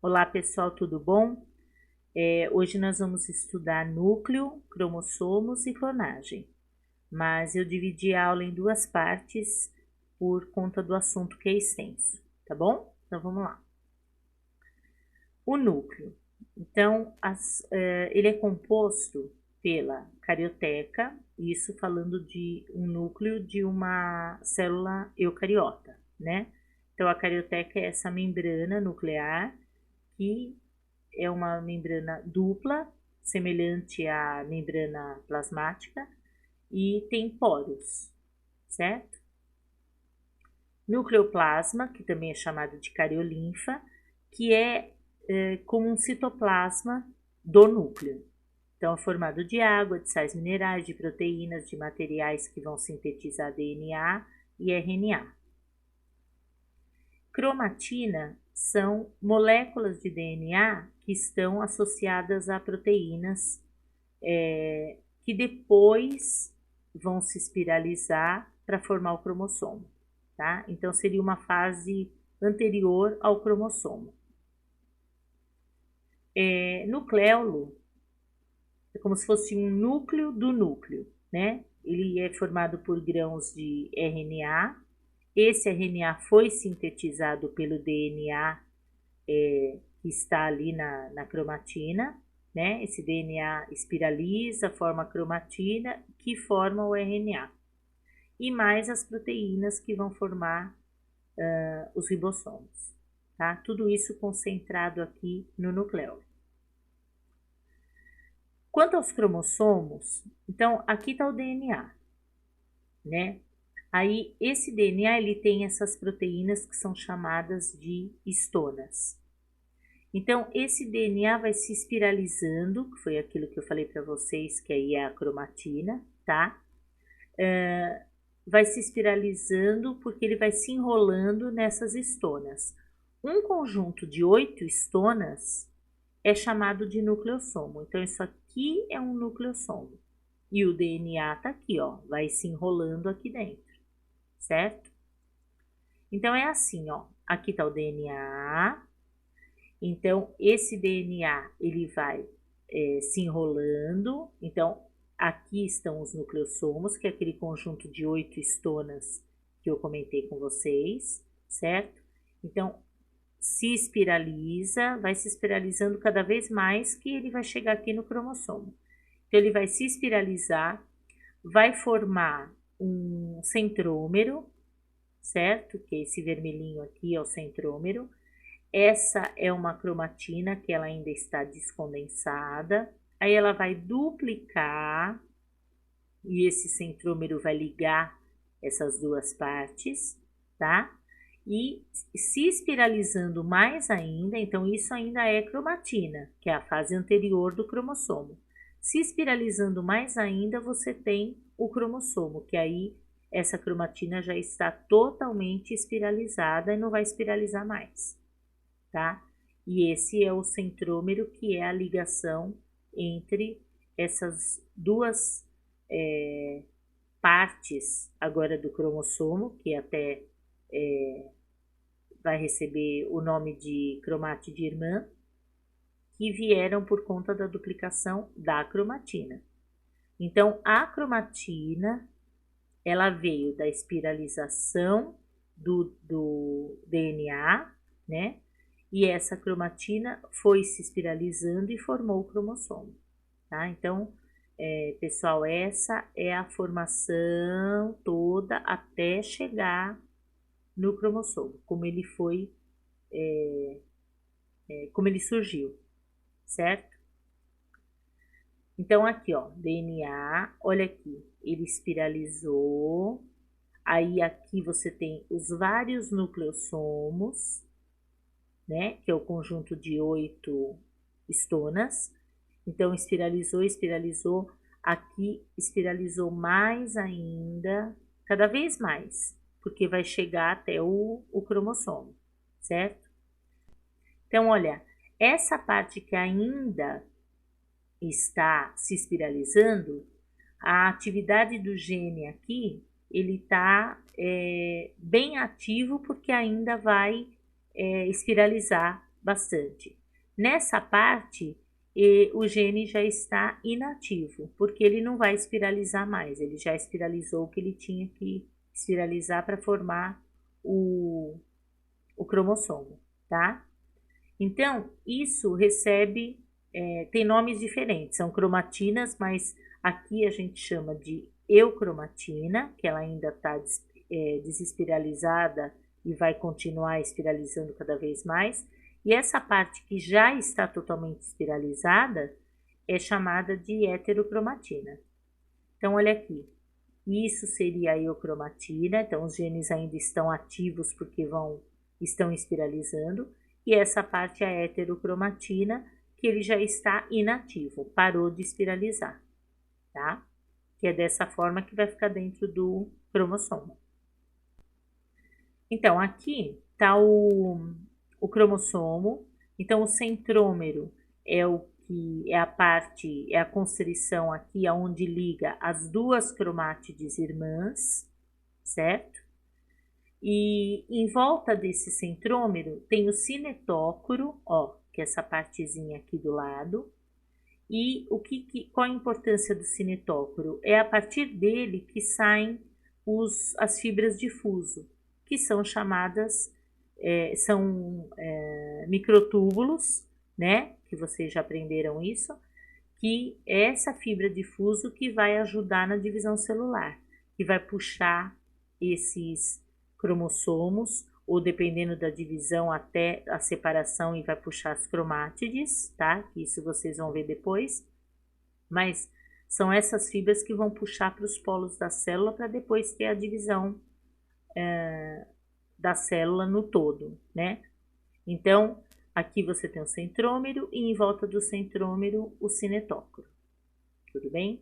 Olá pessoal, tudo bom? Hoje nós vamos estudar núcleo, cromossomos e clonagem, mas eu dividi a aula em duas partes por conta do assunto que é extenso, tá bom? Então vamos lá. O núcleo. Então, ele é composto pela carioteca, isso falando de um núcleo de uma célula eucariota, né? Então, a carioteca é essa membrana nuclear que é uma membrana dupla, semelhante à membrana plasmática, e tem poros, certo? Nucleoplasma, que também é chamado de cariolinfa, que é como um citoplasma do núcleo. Então, é formado de água, de sais minerais, de proteínas, de materiais que vão sintetizar DNA e RNA. Cromatina são moléculas de DNA que estão associadas a proteínas que depois vão se espiralizar para formar o cromossomo, tá? Então seria uma fase anterior ao cromossomo. Nucleolo é como se fosse um núcleo do núcleo, né? Ele é formado por grãos de RNA. Esse RNA foi sintetizado pelo DNA que está ali na cromatina, né? Esse DNA espiraliza, forma a cromatina, que forma o RNA. E mais as proteínas que vão formar os ribossomos, tá? Tudo isso concentrado aqui no nucleolo. Quanto aos cromossomos, então aqui está o DNA, né? Aí esse DNA ele tem essas proteínas que são chamadas de histonas. Então, esse DNA vai se espiralizando, que foi aquilo que eu falei para vocês, que aí é a cromatina, tá? Vai se espiralizando porque ele vai se enrolando nessas histonas. Um conjunto de 8 histonas é chamado de nucleossomo. Então, isso aqui é um nucleossomo. E o DNA tá aqui, ó, vai se enrolando aqui dentro, certo? Então, é assim, ó, aqui tá o DNA. Então, esse DNA ele vai se enrolando. Então, aqui estão os nucleossomos, que é aquele conjunto de 8 histonas que eu comentei com vocês, certo? Então, se espiraliza, vai se espiralizando cada vez mais que ele vai chegar aqui no cromossomo. Então, ele vai se espiralizar, vai formar um centrômero, certo? Que esse vermelhinho aqui é o centrômero. Essa é uma cromatina que ela ainda está descondensada. Aí ela vai duplicar e esse centrômero vai ligar essas duas partes, tá? E se espiralizando mais ainda, então isso ainda é cromatina, que é a fase anterior do cromossomo. Se espiralizando mais ainda, você tem o cromossomo, que aí essa cromatina já está totalmente espiralizada e não vai espiralizar mais, tá? E esse é o centrômero, que é a ligação entre essas duas partes agora do cromossomo, que até vai receber o nome de cromátide irmã, que vieram por conta da duplicação da cromatina. Então, a cromatina, ela veio da espiralização do DNA, né? E essa cromatina foi se espiralizando e formou o cromossomo, tá? Então, pessoal, essa é a formação toda até chegar no cromossomo, como ele foi, como ele surgiu, certo? Então, aqui, ó, DNA, olha aqui, ele espiralizou, aí aqui você tem os vários nucleossomos, né, que é o conjunto de 8 estonas. Então, espiralizou, espiralizou, aqui espiralizou mais ainda, cada vez mais, porque vai chegar até o cromossomo, certo? Então, olha, essa parte que ainda está se espiralizando, a atividade do gene aqui, ele está bem ativo porque ainda vai espiralizar bastante. Nessa parte, o gene já está inativo, porque ele não vai espiralizar mais, ele já espiralizou o que ele tinha que espiralizar para formar o cromossomo, tá? Então, isso recebe, tem nomes diferentes, são cromatinas, mas aqui a gente chama de eucromatina, que ela ainda está desespiralizada e vai continuar espiralizando cada vez mais. E essa parte que já está totalmente espiralizada é chamada de heterocromatina. Então, olha aqui, isso seria a eucromatina, então os genes ainda estão ativos porque estão espiralizando, e essa parte é a heterocromatina, que ele já está inativo, parou de espiralizar, tá? Que é dessa forma que vai ficar dentro do cromossomo. Então, aqui está o cromossomo. Então, o centrômero é o que é a parte, é a constrição aqui, onde liga as duas cromátides irmãs, certo? E em volta desse centrômero tem o cinetócoro, ó, que é essa partezinha aqui do lado. E qual a importância do cinetócoro? É a partir dele que saem as fibras de fuso, que são chamadas, microtúbulos, né? Que vocês já aprenderam isso, que é essa fibra de fuso que vai ajudar na divisão celular, que vai puxar esses cromossomos, ou dependendo da divisão até a separação, e vai puxar as cromátides, tá? Isso vocês vão ver depois. Mas são essas fibras que vão puxar para os polos da célula para depois ter a divisão da célula no todo, né? Então, aqui você tem o centrômero e em volta do centrômero o cinetócoro. Tudo bem?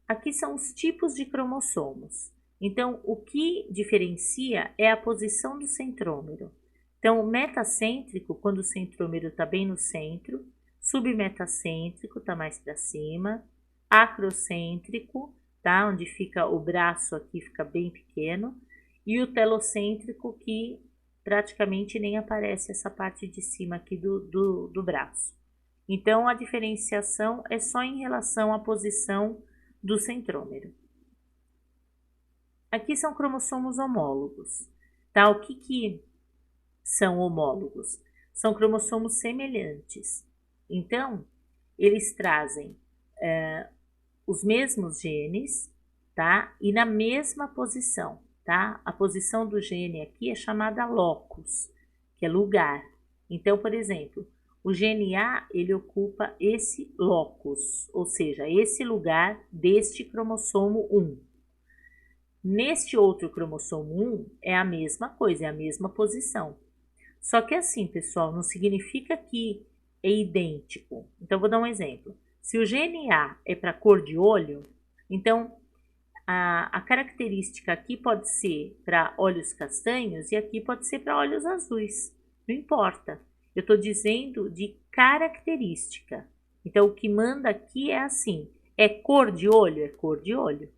Aqui são os tipos de cromossomos. Então, o que diferencia é a posição do centrômero. Então, metacêntrico, quando o centrômero está bem no centro, submetacêntrico, está mais para cima, acrocêntrico, tá? Onde fica o braço aqui, fica bem pequeno, e o telocêntrico, que praticamente nem aparece essa parte de cima aqui do braço. Então, a diferenciação é só em relação à posição do centrômero. Aqui são cromossomos homólogos, tá? O que são homólogos? São cromossomos semelhantes. Então, eles trazem os mesmos genes, tá? E na mesma posição, tá? A posição do gene aqui é chamada locus, que é lugar. Então, por exemplo, o gene A, ele ocupa esse locus, ou seja, esse lugar deste cromossomo 1. Neste outro cromossomo 1 é a mesma coisa, é a mesma posição. Só que assim, pessoal, não significa que é idêntico. Então, vou dar um exemplo. Se o gene A é para cor de olho, então a característica aqui pode ser para olhos castanhos e aqui pode ser para olhos azuis. Não importa. Eu estou dizendo de característica. Então, o que manda aqui é assim. É cor de olho? É cor de olho.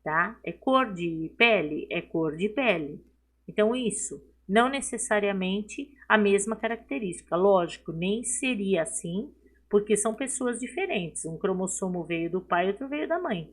Tá? É cor de pele? É cor de pele. Então, isso não necessariamente a mesma característica. Lógico, nem seria assim, porque são pessoas diferentes. Um cromossomo veio do pai, outro veio da mãe,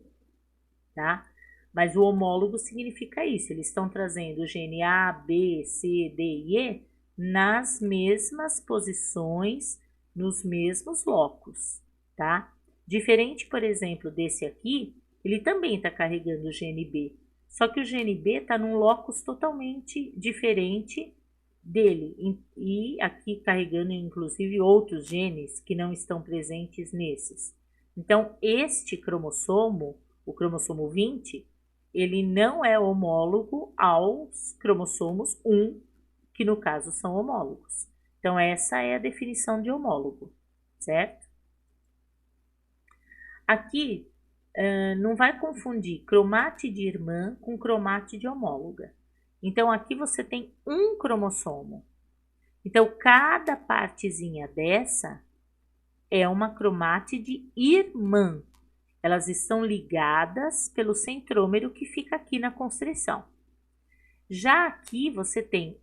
tá? Mas o homólogo significa isso. Eles estão trazendo o gene A, B, C, D e E nas mesmas posições, nos mesmos locos, tá? Diferente, por exemplo, desse aqui, ele também está carregando o gene B, só que o gene B está num locus totalmente diferente dele, e aqui carregando inclusive outros genes que não estão presentes nesses. Então, este cromossomo, o cromossomo 20, ele não é homólogo aos cromossomos 1, que no caso são homólogos. Então, essa é a definição de homólogo, certo? Aqui, não vai confundir cromátide irmã com cromátide homóloga. Então, aqui você tem um cromossomo. Então, cada partezinha dessa é uma cromátide irmã. Elas estão ligadas pelo centrômero que fica aqui na constrição. Já aqui você tem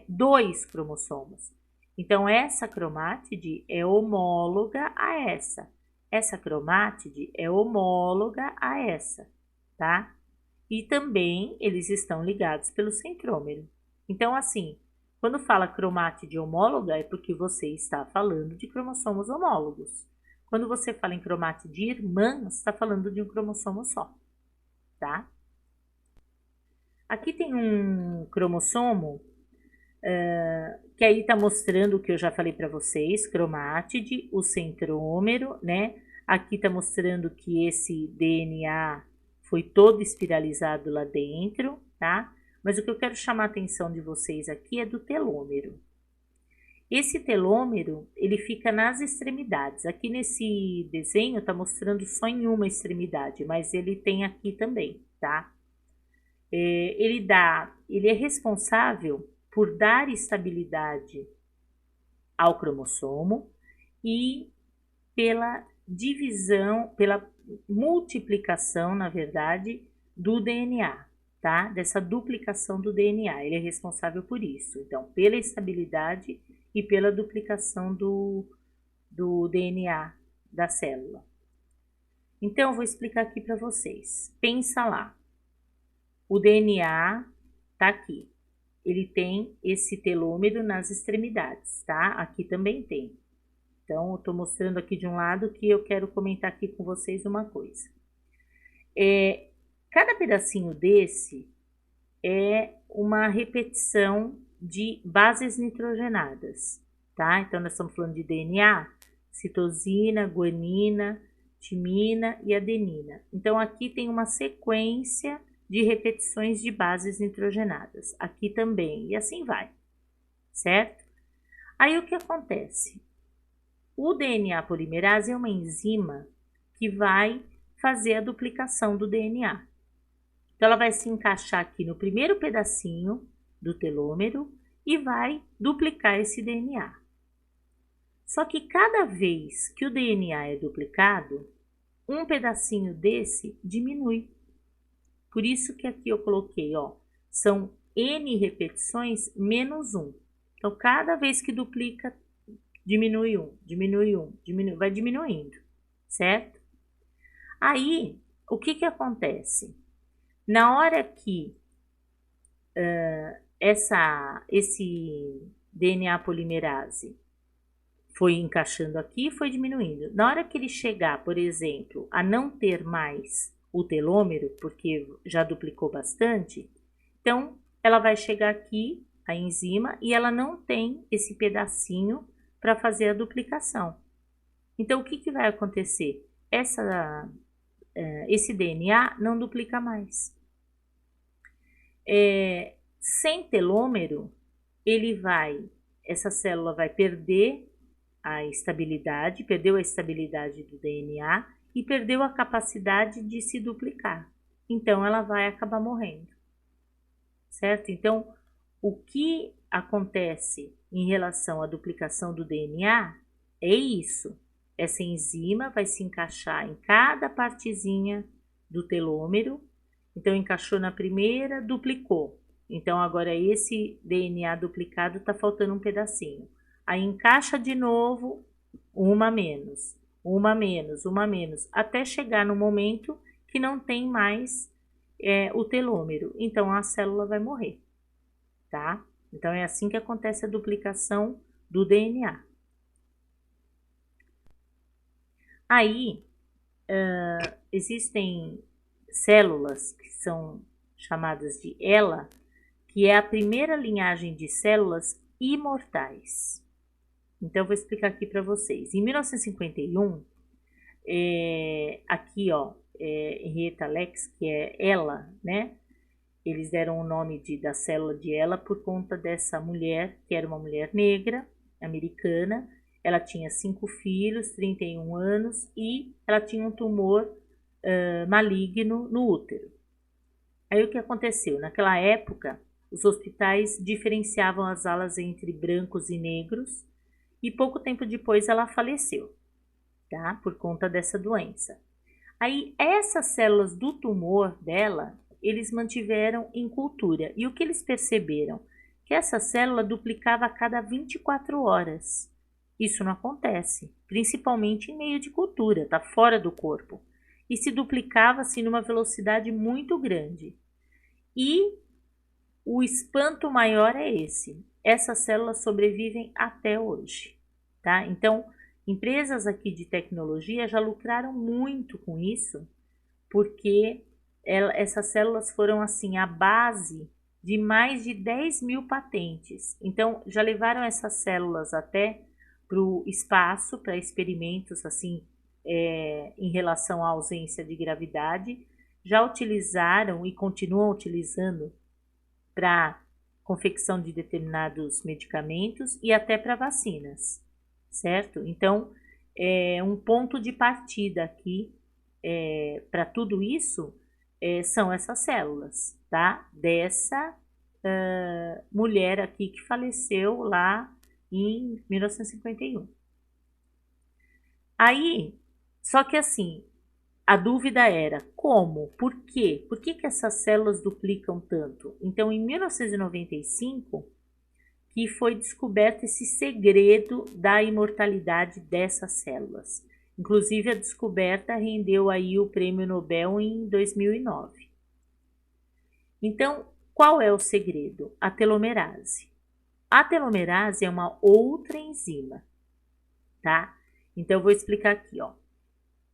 2 cromossomos. Então, essa cromátide é homóloga a essa. Essa cromátide é homóloga a essa, tá? E também eles estão ligados pelo centrômero. Então, assim, quando fala cromátide homóloga, é porque você está falando de cromossomos homólogos. Quando você fala em cromátide irmã, você está falando de um cromossomo só, tá? Aqui tem um cromossomo que aí está mostrando o que eu já falei para vocês, cromátide, o centrômero, né? Aqui está mostrando que esse DNA foi todo espiralizado lá dentro, tá? Mas o que eu quero chamar a atenção de vocês aqui é do telômero. Esse telômero, ele fica nas extremidades. Aqui nesse desenho está mostrando só em uma extremidade, mas ele tem aqui também, tá? Ele é responsável por dar estabilidade ao cromossomo e pela divisão, pela multiplicação, na verdade, do DNA, tá? Dessa duplicação do DNA, ele é responsável por isso. Então, pela estabilidade e pela duplicação do DNA da célula. Então, eu vou explicar aqui para vocês. Pensa lá. O DNA tá aqui. Ele tem esse telômero nas extremidades, tá? Aqui também tem. Então, eu tô mostrando aqui de um lado que eu quero comentar aqui com vocês uma coisa. Cada pedacinho desse é uma repetição de bases nitrogenadas, tá? Então, nós estamos falando de DNA, citosina, guanina, timina e adenina. Então, aqui tem uma sequência de repetições de bases nitrogenadas. Aqui também, e assim vai, certo? Aí, o que acontece? O DNA polimerase é uma enzima que vai fazer a duplicação do DNA. Então, ela vai se encaixar aqui no primeiro pedacinho do telômero e vai duplicar esse DNA. Só que cada vez que o DNA é duplicado, um pedacinho desse diminui. Por isso que aqui eu coloquei, ó, são N repetições menos 1. Então, cada vez que duplica, diminui um, vai diminuindo, certo? Aí, o que acontece? Na hora que esse DNA polimerase foi encaixando aqui, foi diminuindo. Na hora que ele chegar, por exemplo, a não ter mais o telômero, porque já duplicou bastante, então ela vai chegar aqui, a enzima, e ela não tem esse pedacinho para fazer a duplicação. Então, o que vai acontecer? Esse DNA não duplica mais. Sem telômero, essa célula vai perder a estabilidade, perdeu a estabilidade do DNA e perdeu a capacidade de se duplicar. Então, ela vai acabar morrendo, certo? Então, o que acontece em relação à duplicação do DNA é isso. Essa enzima vai se encaixar em cada partezinha do telômero. Então, encaixou na primeira, duplicou. Então, agora esse DNA duplicado está faltando um pedacinho. Aí, encaixa de novo, uma menos, até chegar no momento que não tem mais o telômero. Então, a célula vai morrer, tá? Então, é assim que acontece a duplicação do DNA. Aí, existem células que são chamadas de HeLa, que é a primeira linhagem de células imortais. Então, eu vou explicar aqui para vocês. Em 1951, aqui, ó, Henrietta Lacks, que é HeLa, né? Eles deram o nome da célula de HeLa por conta dessa mulher, que era uma mulher negra, americana. Ela tinha 5 filhos, 31 anos, e ela tinha um tumor maligno no útero. Aí, o que aconteceu? Naquela época, os hospitais diferenciavam as alas entre brancos e negros, e pouco tempo depois ela faleceu, tá? Por conta dessa doença. Aí, essas células do tumor dela, eles mantiveram em cultura. E o que eles perceberam? que essa célula duplicava a cada 24 horas. Isso não acontece, principalmente em meio de cultura, está fora do corpo. E se duplicava assim numa velocidade muito grande. E o espanto maior é esse. Essas células sobrevivem até hoje, tá? Então, empresas aqui de tecnologia já lucraram muito com isso, porque essas células foram assim a base de mais de 10.000 patentes. Então, já levaram essas células até para o espaço, para experimentos assim, em relação à ausência de gravidade. Já utilizaram e continuam utilizando para confecção de determinados medicamentos e até para vacinas, certo? Então, um ponto de partida aqui para tudo isso são essas células, tá? Dessa mulher aqui que faleceu lá em 1951. Aí, só que assim, a dúvida era como, por quê? Por que essas células duplicam tanto? Então, em 1995, que foi descoberto esse segredo da imortalidade dessas células. Inclusive, a descoberta rendeu aí o prêmio Nobel em 2009. Então, qual é o segredo? A telomerase. A telomerase é uma outra enzima, tá? Então, eu vou explicar aqui, ó.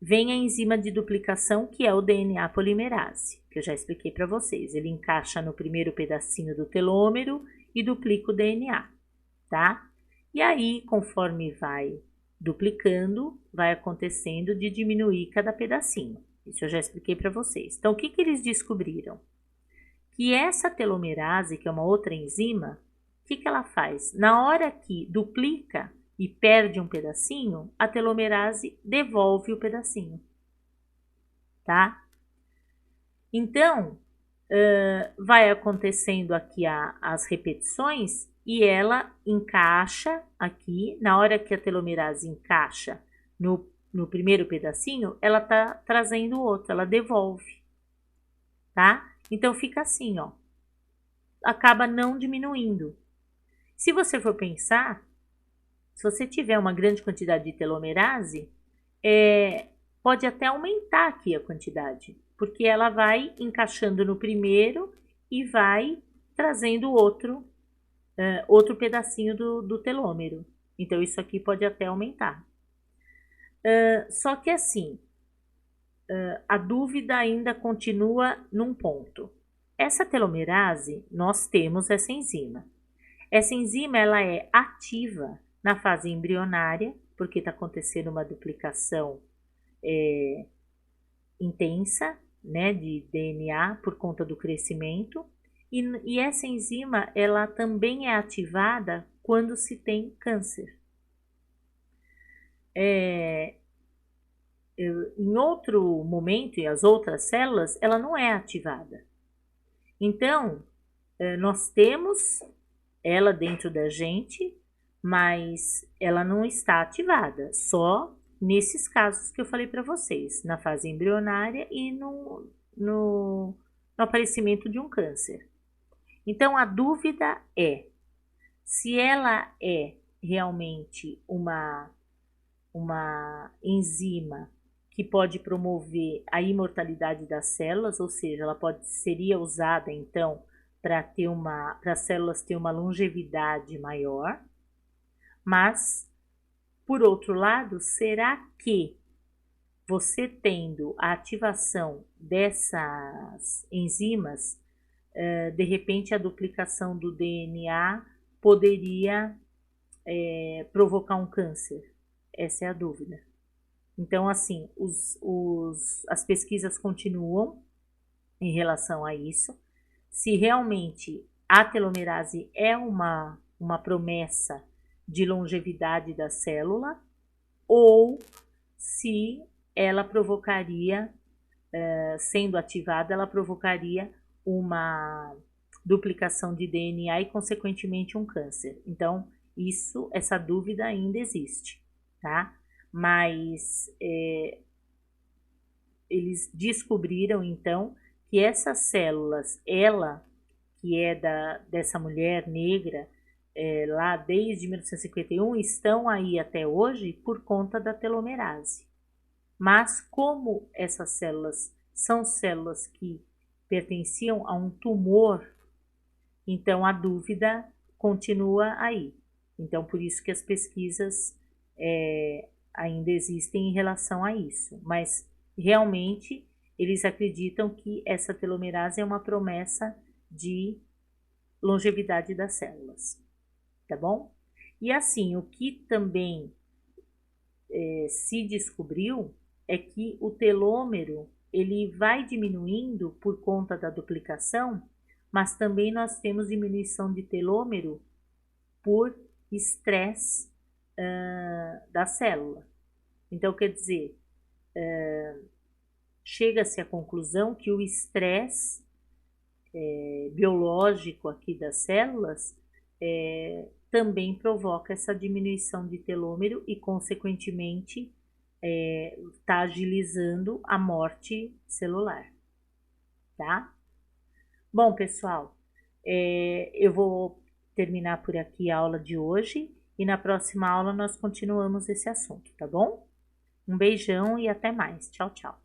Vem a enzima de duplicação, que é o DNA polimerase, que eu já expliquei para vocês. Ele encaixa no primeiro pedacinho do telômero e duplica o DNA, tá? E aí, conforme vai duplicando, vai acontecendo de diminuir cada pedacinho. Isso eu já expliquei para vocês. Então, o que eles descobriram? Que essa telomerase, que é uma outra enzima, o que ela faz? Na hora que duplica e perde um pedacinho, a telomerase devolve o pedacinho, tá? Então, vai acontecendo aqui as repetições e ela encaixa aqui, na hora que a telomerase encaixa no primeiro pedacinho, ela tá trazendo o outro, ela devolve, tá? Então, fica assim, ó, acaba não diminuindo. Se você for pensar, se você tiver uma grande quantidade de telomerase, pode até aumentar aqui a quantidade, porque ela vai encaixando no primeiro e vai trazendo outro pedacinho do telômero. Então, isso aqui pode até aumentar. Só que assim, a dúvida ainda continua num ponto. Essa telomerase, nós temos essa enzima. Essa enzima ela é ativa na fase embrionária, porque está acontecendo uma duplicação intensa, né, de DNA por conta do crescimento. E essa enzima ela também é ativada quando se tem câncer. Em outro momento, e as outras células, ela não é ativada. Então, nós temos ela dentro da gente, mas ela não está ativada, só nesses casos que eu falei para vocês, na fase embrionária e no aparecimento de um câncer. Então, a dúvida é se ela é realmente uma enzima que pode promover a imortalidade das células, ou seja, ela seria usada então para as células ter uma longevidade maior. Mas, por outro lado, será que você tendo a ativação dessas enzimas, de repente a duplicação do DNA poderia provocar um câncer? Essa é a dúvida. Então, assim, as pesquisas continuam em relação a isso. Se realmente a telomerase é uma promessa de longevidade da célula, ou se ela provocaria, sendo ativada, ela provocaria uma duplicação de DNA e, consequentemente, um câncer. Então, essa dúvida ainda existe, tá? Mas eles descobriram, então, que essas células, que é dessa mulher negra, lá desde 1951, estão aí até hoje por conta da telomerase. Mas como essas células são células que pertenciam a um tumor, então a dúvida continua aí. Então, por isso que as pesquisas ainda existem em relação a isso. Mas, realmente, eles acreditam que essa telomerase é uma promessa de longevidade das células. Tá bom? E assim, o que também se descobriu é que o telômero ele vai diminuindo por conta da duplicação, mas também nós temos diminuição de telômero por estresse da célula. Então, quer dizer, chega-se à conclusão que o estresse biológico aqui das células também provoca essa diminuição de telômero e, consequentemente, está agilizando a morte celular, tá? Bom, pessoal, eu vou terminar por aqui a aula de hoje e na próxima aula nós continuamos esse assunto, tá bom? Um beijão e até mais. Tchau, tchau.